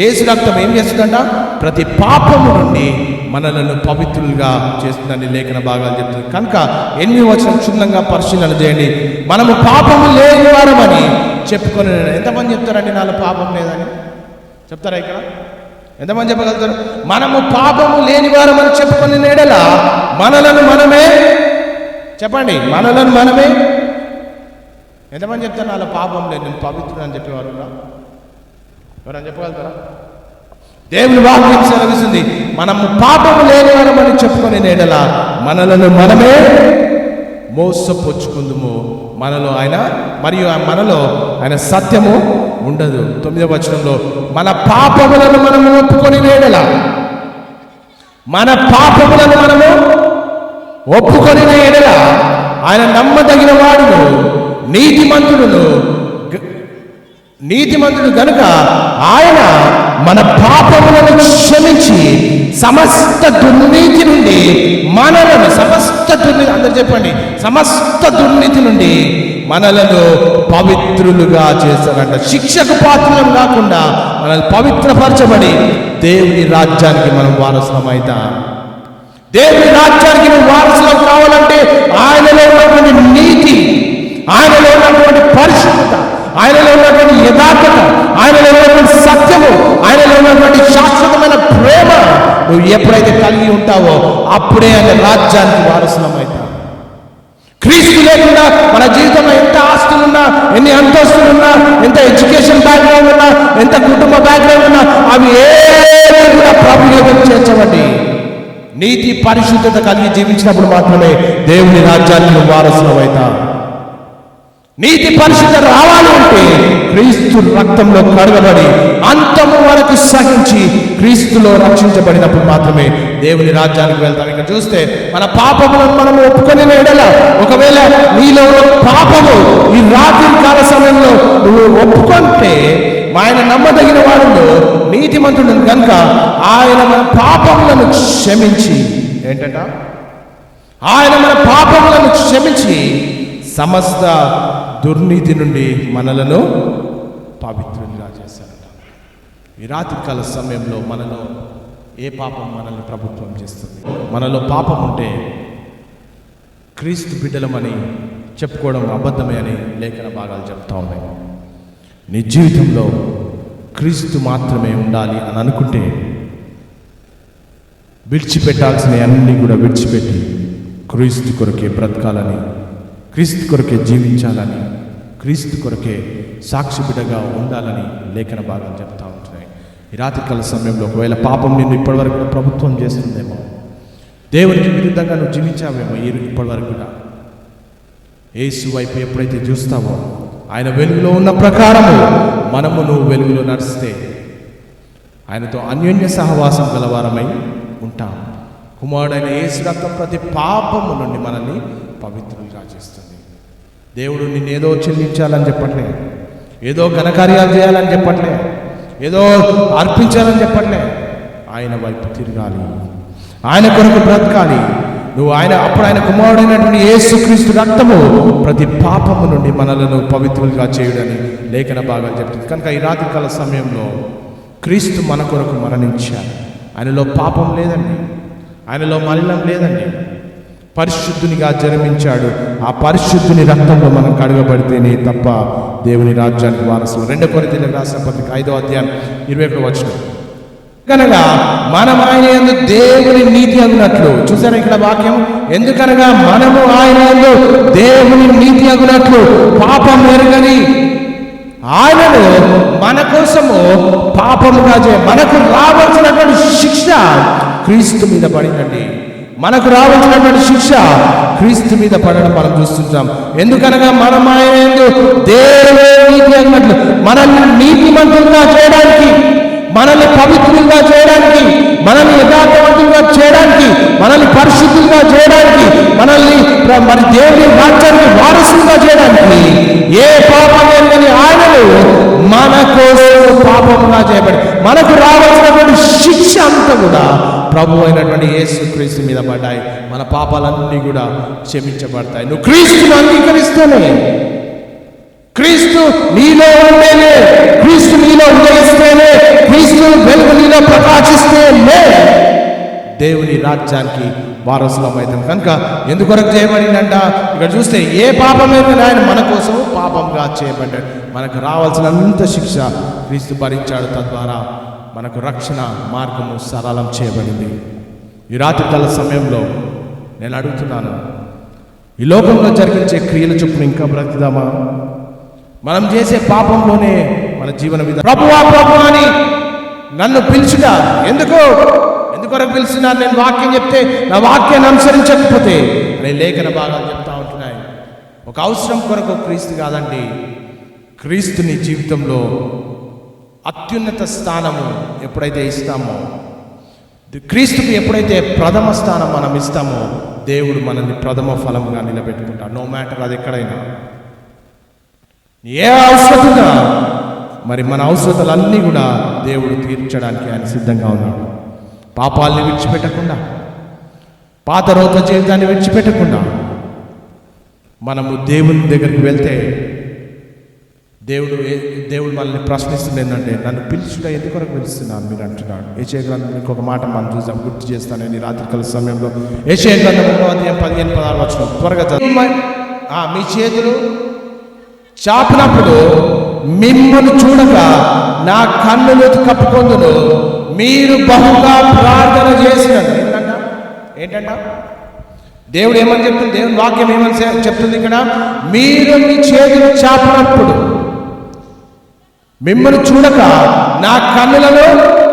S1: యేసు రక్తం ఏం చేస్తుందంట? ప్రతి పాపము నుండి మనలను పవిత్రులుగా చేస్తుందని లేఖన భాగాలు చెప్తుంది. కనుక 8వ వచనం క్షుణ్ణంగా పరిశీలన చేయండి. మనము పాపము లేని వారమని చెప్పుకొని, ఎంతమంది చెప్తారండి నాలో పాపం లేదని? చెప్తారా? ఇక్కడ ఎంతమంది చెప్పగలుగుతారు? మనము పాపము లేని వారమని చెప్పుకొని నేడల మనలను మనమే, చెప్పండి, మనలను మనమే. ఎంతమంది చెప్తారు నాలో పాపం లేదు, నేను పవిత్రుడు అని చెప్పేవారు? ఎవరని చెప్పగలుగుతారా? దేవుని వాక్యం సెలవిస్తుంది మనము పాపము లేని వారమని చెప్పుకొని నేడల మనలను మనమే మోసపుచ్చుకుందుము. మనలో ఆయన మరియు మనలో ఆయన సత్యము ఉండదు. 9వ వచనంలో మన పాపములను మనము ఒప్పుకొని నేడల, మన పాపములను మనము ఒప్పుకొని నేడల ఆయన నమ్మదగిన వాడును నీతిమంతుడును నీతిమంతుడు గనుక ఆయన మన పాపములను క్షమించి సమస్త దుర్నీతి నుండి మనలను అందరూ చెప్పండి, సమస్త దుర్నీతి నుండి మనలను పవిత్రులుగా చేస్తారంట. శిక్షకు పాత్రలం కాకుండా మనల్ని పవిత్రపరచబడి దేవుని రాజ్యానికి మనం వారసులమైతా. దేవుని రాజ్యానికి నువ్వు వారసులం కావాలంటే ఆయనలో ఉన్నటువంటి నీతి, ఆయనలో ఉన్నటువంటి పరిశుద్ధత, ఆయనలో ఉన్నటువంటి యథార్థత, ఆయనలో ఉన్నటువంటి సత్యము, ఆయనలో ఉన్నటువంటి శాశ్వతమైన ప్రేమ నువ్వు ఎప్పుడైతే కలిగి ఉంటావో అప్పుడే ఆయన రాజ్యానికి వారసులమైతా. క్రీస్తు లేకుండా మన జీవితంలో ఎంత ఆస్తులున్నా, ఎన్ని అంతస్తులున్నా, ఎంత ఎడ్యుకేషన్ బ్యాక్గ్రౌండ్ ఉన్నా, ఎంత కుటుంబ బ్యాక్గ్రౌండ్ ఉన్నా, అవి ఏవి కూడా ప్రభుత్వం చేర్చబడి నీతి పరిశుద్ధత కలిగి జీవించినప్పుడు మాత్రమే దేవుని రాజ్యానికి వారసులమైతా. నీతి పరిశుద్ధత రావాలి అంటే క్రీస్తు రక్తంలో కడగబడి అంతము వరకు సహించి క్రీస్తులో రక్షించబడినప్పుడు మాత్రమే దేవుని రాజ్యానికి వెళ్తాం. ఇక్కడ చూస్తే మన పాపములను మనం ఒప్పుకొని ఎడల, ఒకవేళ నీలో పాపము ఈ రాత్రి కాల సమయంలో నువ్వు ఒప్పుకుంటే ఆయన నమ్మదగిన వాడు నీతిమంతుడు కనుక ఆయన మన పాపములను క్షమించి ఆయన మన పాపములను క్షమించి సమస్త దుర్నీతి నుండి మనలను పవిత్రులుగా చేశారట. ఈ రాత్రికాల సమయంలో మనలో ఏ పాపం మనల్ని ప్రభుత్వం చేస్తుంది? మనలో పాపం ఉంటే క్రీస్తు బిడ్డలమని చెప్పుకోవడం అబద్ధమే అని లేఖన భాగాలు చెప్తా ఉన్నాయి. నీ జీవితంలో క్రీస్తు మాత్రమే ఉండాలి అని అనుకుంటే విడిచిపెట్టాల్సిన అన్నీ కూడా విడిచిపెట్టి క్రీస్తు కొరకే బ్రతకాలని, క్రీస్తు కొరకే జీవించాలని, క్రీస్తు కొరకే సాక్షి బిడ్డగా ఉండాలని లేఖన భాగం చెప్తా ఉంటున్నాయి. ఈ రాత్రికాల సమయంలో ఒకవేళ పాపం నిన్ను ఇప్పటివరకు ప్రభుత్వం చేస్తుందేమో, దేవునికి విరుద్ధంగా నువ్వు జీవించావేమో ఇప్పటివరకు కూడా, యేసు వైపు ఎప్పుడైతే చూస్తావో ఆయన వెలుగులో ఉన్న ప్రకారము నువ్వు వెలుగులో నడిస్తే ఆయనతో అన్యోన్య సహవాసం గలవారమై ఉంటాం. కుమారుడైన యేసు రక్తం ప్రతి పాపము నుండి మనల్ని పవిత్రులుగా చేస్తుంది. దేవుడు నిన్ను ఏదో చెల్లించాలని చెప్పట్లే, ఏదో ఘనకార్యాలు చేయాలని చెప్పట్లే, ఏదో అర్పించాలని చెప్పట్లే. ఆయన వైపు తిరగాలి, ఆయన కొరకు బ్రతకాలి నువ్వు. అప్పుడు ఆయన కుమారుడైనటువంటి యేసుక్రీస్తు రక్తము ప్రతి పాపము నుండి మనలను పవిత్రులుగా చేయుడని లేఖన భాగాలు చెప్తుంది. కనుక ఈ రాత్రికాల సమయంలో క్రీస్తు మన కొరకు మరణించాడు. ఆయనలో పాపం లేదండి, ఆయనలో మలినం లేదండి, పరిశుద్ధునిగా జన్మించాడు. ఆ పరిశుద్ధుని రక్తంలో మనం కడగబడితేనే తప్ప దేవుని రాజ్యానికి వారసులు. 2 కొరింథీయులకు రాసిన పత్రిక 5వ అధ్యాయం 21వ వచనం. కనుక మనం ఆయన యందు దేవుని నీతి అగునట్లు, చూసారా ఇక్కడ వాక్యం, ఎందుకనగా మనము ఆయన యందు దేవుని నీతి అగునట్లు పాపం ఎరుగని ఆయనను మన కోసము పాపముగా మనకు రావాల్సినటువంటి శిక్ష క్రీస్తు మీద పడిందండి. మనకు రావాల్సినటువంటి శిక్ష క్రీస్తు మీద పడడం మనం చూస్తుంటాం. ఎందుకనగా మనం ఆయన యందు దేవుని నీతి అన్నట్లు మనల్ని నీతిమంతులుగా చేయడానికి, మనల్ని పవిత్రులుగా చేయడానికి, మనల్ని యథార్థవంతులుగా చేయడానికి, మనల్ని పరిశుద్ధులుగా చేయడానికి, మనల్ని మరి దేవుని రాజ్యానికి వారసులుగా చేయడానికి ఏ పాపం లేదని ఆయనను మన కోసం పాపముగా చేయబడి మనకు రావాల్సినటువంటి శిక్ష అంతా కూడా ప్రభు అయినటువంటి యేసుక్రీస్తు మీద పడ్డాయి. మన పాపాలన్నీ కూడా క్షమించబడతాయి. నువ్వు క్రీస్తును అంగీకరిస్తేనే, క్రీస్తు నీలో ఉంటేనే, క్రీస్తు నీలో ఉదయిస్తేనే, క్రీస్తు వెలుగు నీలో ప్రకాశిస్తేనే దేవుని రాజ్యానికి వారసులమైతాం. కనుక ఎందుకొరకు చేయబడిందంట? ఇక్కడ చూస్తే ఏ పాపమైన ఆయన మన కోసం పాపంగా చేయబడ్డాడు. మనకు రావాల్సినంత శిక్ష క్రీస్తు భరించాడు. తద్వారా మనకు రక్షణ మార్గము సరళం చేయబడింది. ఈ రాత్రికాల సమయంలో నేను అడుగుతున్నాను, ఈ లోకంలో జరిగించే క్రియల చొప్పున ఇంకా బ్రతుకుదామా? మనం చేసే పాపంలోనే మన జీవన విధానం. ప్రభువా ప్రభు అని నన్ను పిలుచుట ఎందుకొరకు పిలుచున్నారు? నేను వాక్యం చెప్తే నా వాక్యాన్ని అనుసరించకపోతే నేను లేఖన భాగాలు చెప్తా ఉంటున్నాయి. ఒక అవసరం కొరకు క్రీస్తు కాదండి, క్రీస్తుని జీవితంలో అత్యున్నత స్థానము ఎప్పుడైతే ఇస్తామో, క్రీస్తుకి ఎప్పుడైతే ప్రథమ స్థానం మనం ఇస్తామో దేవుడు మనల్ని ప్రథమ ఫలముగా నిలబెట్టుకుంటాడు. నో మ్యాటర్ అది ఎక్కడైనా, ఏ అవసరం మరి మన అవసరతలన్నీ కూడా దేవుడు తీర్చడానికి ఆయన సిద్ధంగా ఉన్నాడు. పాపాలని విడిచిపెట్టకుండా, పాత రోత జీవితాన్ని విడిచిపెట్టకుండా మనము దేవుని దగ్గరికి వెళ్తే దేవుడు మనల్ని ప్రశ్నిస్తుంది ఏంటంటే, నన్ను పిలుచుట ఎందుకొరకు పిలుస్తున్నాను మీరు అంటున్నాడు. యెషయా గ్రంథం ఇంకొక మాట మనం చూసాం, గుర్తు చేస్తానని రాత్రికాల సమయంలో. యెషయా గ్రంథం 15-16 త్వరగా మీ చేతులు చాపినప్పుడు మిమ్మల్ని చూడక నా కన్నులు కప్పుకొందును, మీరు బహుగా ప్రార్థన చేసినారు. ఏంటంట దేవుడు ఏమని చెప్తుంది? దేవుని వాక్యం ఏమని చెప్తుంది ఇక్కడ? మీరు మీ చేతులు చాపినప్పుడు మిమ్మల్ని చూడక నా కన్నులను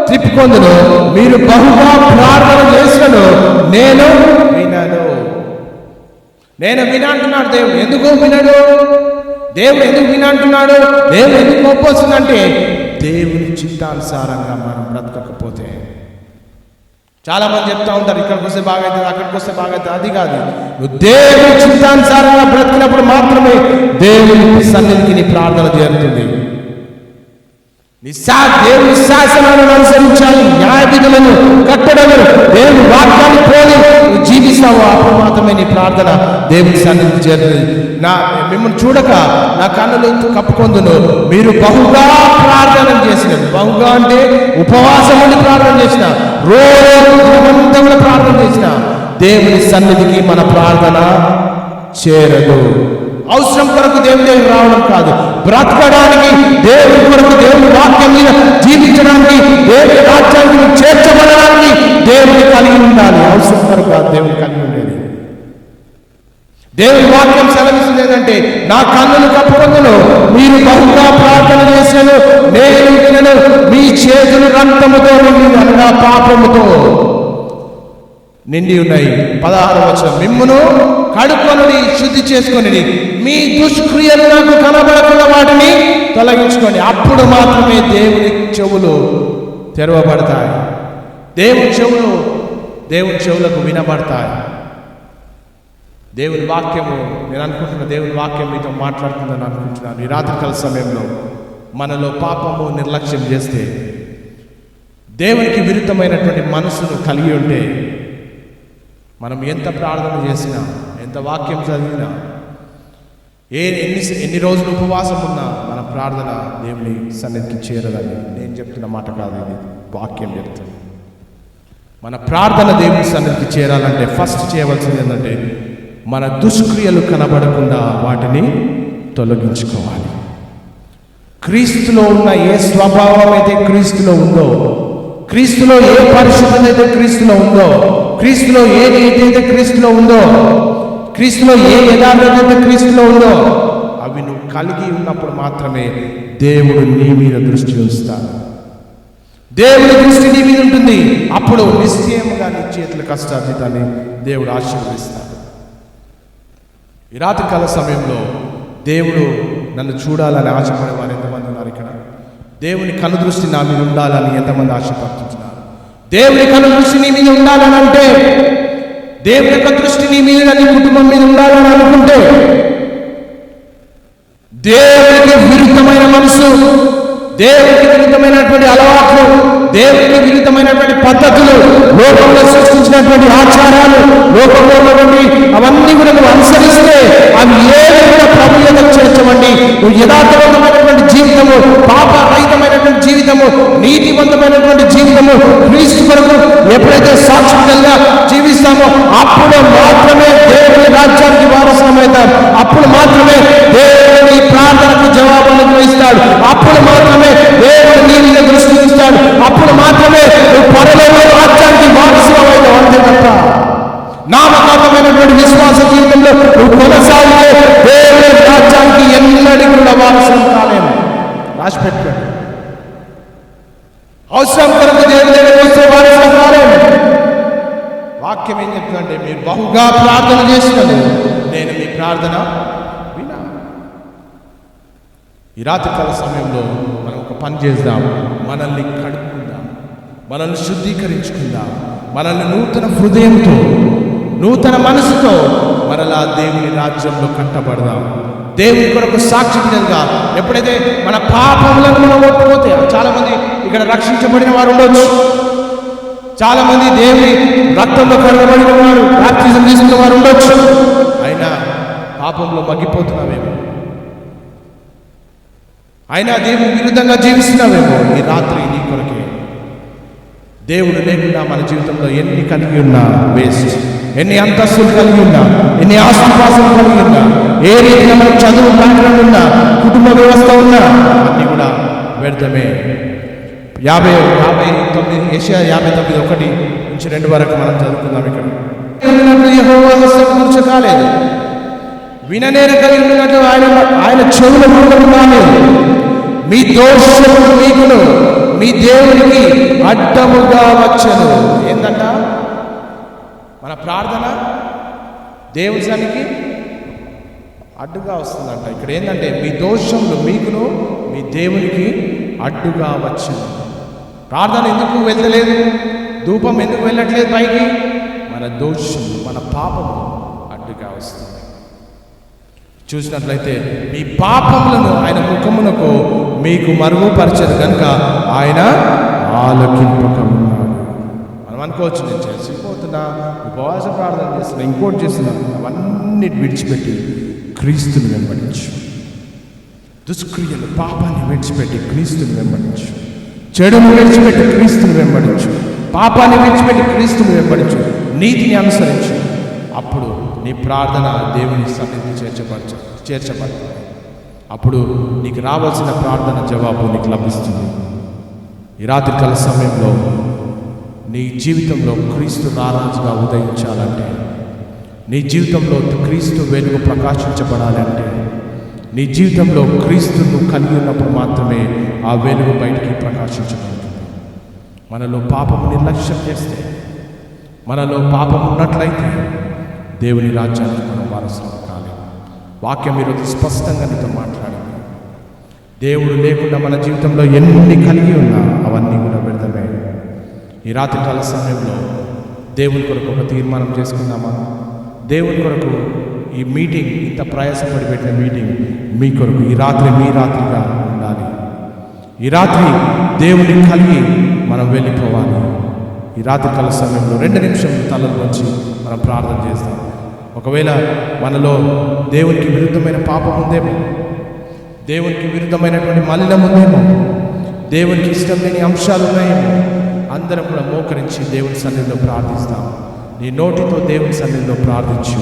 S1: త్రిప్పుకొందును, మీరు బహుగా ప్రార్థన చేసినను నేను వినను. నేను వినంటున్నాడు దేవుడు. ఎందుకు వినడు? దేవుడు ఎందుకు వినంటున్నాడు? దేవుడు ఎందుకు కోపొస్తుందంటే, దేవుని చిత్తానుసారంగా మనం బ్రతకకపోతే. చాలా మంది చెప్తా ఉంటారు, ఇక్కడికి వస్తే బాగవుతుంది, అక్కడికి వస్తే బాగవుతుంది. అది కాదు, నువ్వు దేవుని చిత్తానుసారంగా బ్రతికినప్పుడు మాత్రమే దేవుని సన్నిధికి నీ ప్రార్థన చేరుతుంది. దేవుని శాసనాలను అనుసరించాలి, న్యాయ విధులను కట్టడలను దేవుని వాక్యాన్ని పోలి జీవిస్తావు. అప్పుడు మాత్రమే నీ ప్రార్థన దేవుని సన్నిధికి చేరుతుంది. మిమ్మల్ని చూడక నా కన్నులు కప్పుకొందును, మీరు బహుగా ప్రార్థన చేసినారు. బహుగా అంటే ఉపవాసం ఉండి ప్రార్థన చేసిన, రోజు ప్రార్థన చేసిన దేవుని సన్నిధికి మన ప్రార్థన చేరదు. అవసరం కొరకు దేవుని దగ్గర రావడం కాదు, బ్రతకడానికి, దేవుని కొరకు, దేవుని వాక్యం మీద జీవించడానికి, దేవుని రాజ్యానికి చేర్చబడడానికి దేవుని కలిగి ఉండాలి. అవసరం కొరకు కాదు, దేవుని కలిగి ఉండేది. దేవుని వాక్యం సెలవిస్తుంది ఏంటంటే, నా కన్నులు కప్పుకొందును, మీరు బహుగా ప్రార్థన చేశాను నేను వినను, మీ చేతులు రక్తముతో నిండి, అనగా పాపముతో నిండి ఉన్నాయి. 16వ వచనం, మిమ్మును కడుక్కొనుడి, శుద్ధి చేసుకొని మీ దుష్క్రియలు నాకు కనబడకుండా వాటిని తొలగించుకోండి. అప్పుడు మాత్రమే దేవుని చెవులు తెరవబడతాయి, దేవుని చెవులకు వినబడతాయి. దేవుని వాక్యము, నేను అనుకుంటున్నా దేవుని వాక్యం మీతో మాట్లాడుతుందని అనుకుంటున్నాను. ఈ రాత్రికాల సమయంలో మనలో పాపము నిర్లక్ష్యం చేస్తే, దేవునికి విరుద్ధమైనటువంటి మనసును కలిగి ఉంటే, మనం ఎంత ప్రార్థన చేసినా, ఎంత వాక్యం చదివినా, ఎన్ని రోజులు ఉపవాసం ఉన్నా మన ప్రార్థన దేవుని సన్నిధికి చేరదని నేను చెప్తున్న మాట కాదు, ఇది వాక్యం చెప్తుంది. మన ప్రార్థన దేవుని సన్నిధికి చేరాలంటే ఫస్ట్ చేయవలసింది ఏంటంటే, మన దుష్క్రియలు కనబడకుండా వాటిని తొలగించుకోవాలి. క్రీస్తులో ఉన్న ఏ స్వభావం అయితే క్రీస్తులో ఉందో, క్రీస్తులో ఏ పరిశుద్ధత అయితే క్రీస్తులో ఉందో, క్రీస్తులో ఏ నీతి అయితే క్రీస్తులో ఉందో, క్రీస్తులో ఏ యథార్థత అయితే క్రీస్తులో ఉందో, అవి నువ్వు కలిగి ఉన్నప్పుడు మాత్రమే దేవుడు నీ మీద దృష్టి ఉంచుతాడు. దేవుడి దృష్టి నీ మీద ఉంటుంది. అప్పుడు నిశ్చయముగా నీ చేతుల కష్టార్జితాన్ని దేవుడు ఆశీర్వదిస్తాడు. ఈ రాత్రికాల సమయంలో దేవుడు నన్ను చూడాలని ఆశపడే వారు ఎంతమంది ఉన్నారు ఇక్కడ? దేవుని కనుదృష్టి నా మీద ఉండాలని ఎంతమంది ఆశపడుతున్నారు? దేవుని కనుదృష్టి నీ మీద ఉండాలని అంటే, దేవుని యొక్క దృష్టి నీ మీద, నీ కుటుంబం మీద ఉండాలని అనుకుంటే, దేవునికి విరుద్ధమైన మనసు, దేవునికి విరుద్ధమైనటువంటి అలవాట్లు, దేవునికి విరుద్ధమైనటువంటి పద్ధతులు, లోకంలో సృష్టించినటువంటి ఆచారాలు, లోకంలో ఉన్నటువంటి అవన్నీ కూడా నువ్వు అనుసరిస్తే అవి ఏవి కూడా ప్రభు యొద్దకు చేర్చవండి. నువ్వు యథార్థవంతమైనటువంటి జీవితము, పాపరహితమైనటువంటి జీవితము, నీతివంతమైనటువంటి జీవితము, క్రీస్తు కొరకు ఎప్పుడైతే సాక్షిగా జీవిస్తామో అప్పుడు మాత్రమే దేవుని రాజ్యానికి వారసులమవుతాం. అప్పుడు మాత్రమే దేవుని ప్రార్థనకు జవాబులు ఇస్తాడు. అప్పుడు మాత్రమే దేవుడు నీ మీద దృష్టి ఇస్తాడు. అప్పుడు మాత్రమే నువ్వు పరలోక రాజ్యానికి వారసులమవుతావు. అంతే తప్ప నామకాతమైనటువంటి విశ్వాస జీవితంలో నువ్వు కొనసాగితే దేవుని రాజ్యానికి ఎన్నడూ కూడా వారసులు కాలేము. రాసి పెట్టుకోండి. అవసరం కొరకు దేవుని దగ్గర వస్తే వారసులు కాలేము. వాక్యం ఏం చెప్తుందంటే, మీరు బహుగా ప్రార్థన చేసినది నేను మీ ప్రార్థన వినా. ఈ రాత్రికాల సమయంలో మనం ఒక పని చేద్దాం. మనల్ని కడుక్కుందాం, మనల్ని శుద్ధీకరించుకుందాం, మనల్ని నూతన హృదయంతో, నూతన మనసుతో మరలా దేవుని రాజ్యంలో కట్టబడదాం. దేవుని కొరకు సాక్షి బిడ్డలుగా ఎప్పుడైతే మన పాపములను మనం ఒప్పుకోతే, చాలా మంది ఇక్కడ రక్షించబడిన వారు ఉండొచ్చు, చాలా మంది దేవుని రక్తంలో కడగబడిన వారు, బాప్తిజం తీసుకున్న వారు ఉండొచ్చు, అయినా పాపంలో మగ్గిపోతున్నావేమో, అయినా దేవుని విరుద్ధంగా జీవిస్తున్నావేమో. ఈ రాత్రి నీ కొరకే. దేవుడు లేకుండా మన జీవితంలో ఎన్ని కలిగి ఉన్నా వేస్ట్, ఎన్ని అంతస్తులు కలిగి ఉన్నా, ఎన్ని ఆస్తిపాస్తులు కలిగి ఉన్నా, ఏ రీతిగా మనం చదువు బ్యాక్గ్రౌండ్ ఉన్నా, కుటుంబ వ్యవస్థ ఉన్నా, అన్నీ కూడా వ్యర్థమే. 59 యెషయా 59:1-2 వరకు మనం చదువుకుందాం. ఇక్కడ యెహోవా హస్తం కూర్చోకాలేదు, విననేరు కలిగి ఉన్నట్లు ఆయన చెవుల మూలము కాలేదు. మీ దోషములు మీకును మీ దేవునికి అడ్డముగా వచ్చను. ఏందంట? మన ప్రార్థన దేవుని సన్నిధికి అడ్డుగా వస్తుందంట. ఇక్కడ ఏంటంటే మీ దోషములు మీకును మీ దేవునికి అడ్డుగా వచ్చను. ప్రార్థన ఎందుకు వెళ్తలేదు? ధూపం ఎందుకు వెళ్ళట్లేదు పైకి? మన దోషము, మన పాపము అడ్డుగా వస్తుంది. చూసినట్లయితే మీ పాపములను ఆయన ముఖమునకు మీకు మరుగుపరచదు కనుక ఆయన ఆలకింపక ఉన్నాడు. మనం అనుకోవచ్చు, నేను చేసిపోతున్నా, ఉపవాస ప్రార్థన చేస్తున్నా, ఇంకోటి చేస్తున్నా, అవన్నీ విడిచిపెట్టి క్రీస్తుని వెంబడించు. దుష్క్రియలు, పాపాన్ని విడిచిపెట్టి క్రీస్తుని వెంబడించు. చెడును విడిచిపెట్టి క్రీస్తుని వెంబడించు. పాపాన్ని విడిచిపెట్టి క్రీస్తుని వెంబడించు. నీతిని అనుసరించు. అప్పుడు నీ ప్రార్థన దేవుని సన్నిధికి చేర్చబడుతుంది. అప్పుడు నీకు రావాల్సిన ప్రార్థన జవాబు నీకు లభిస్తుంది. ఈ రాత్రికాల సమయంలో నీ జీవితంలో క్రీస్తు రారాజుగా ఉదయించాలంటే, నీ జీవితంలో క్రీస్తు వెలుగు ప్రకాశించబడాలంటే, నీ జీవితంలో క్రీస్తును కలిగి ఉన్నప్పుడు మాత్రమే ఆ వెలుగు బయటికి ప్రకాశించబడుతుంది. మనలో పాపము నిర్లక్ష్యం చేస్తే, మనలో పాపం ఉన్నట్లయితే దేవుని రాజ్యానికి మనం వారసులం కాలేము. వాక్యం ఈరోజు స్పష్టంగా నీతో మాట్లాడింది. దేవుడు లేకుండా మన జీవితంలో ఎన్ని కలిగి ఉన్నా అవన్నీ కూడా వ్యర్థమే. ఈ రాత్రికాల సమయంలో దేవుని కొరకు ఒక తీర్మానం చేసుకుందామా? దేవుని కొరకు ఈ మీటింగ్, ఇంత ప్రయాసపడి పెట్టిన మీటింగ్ మీ కొరకు ఈ రాత్రి మీ రాత్రిగా ఉండాలి. ఈ రాత్రి దేవుని కలిగి మనం వెళ్ళిపోవాలి. ఈ రాత్రికాల సమయంలో 2 నిమిషాలు తలలో వచ్చి మనం ప్రార్థన చేస్తాం. ఒకవేళ మనలో దేవునికి విరుద్ధమైన పాపం ఉందేమో, దేవునికి విరుద్ధమైనటువంటి మలినం ఉందేమో, దేవునికి ఇష్టం లేని అంశాలు ఉన్నాయేమో, అందరం కూడా మోకరించి దేవుని సన్నిధిలో ప్రార్థిస్తాం. నీ నోటితో దేవుని సన్నిధిలో ప్రార్థించు.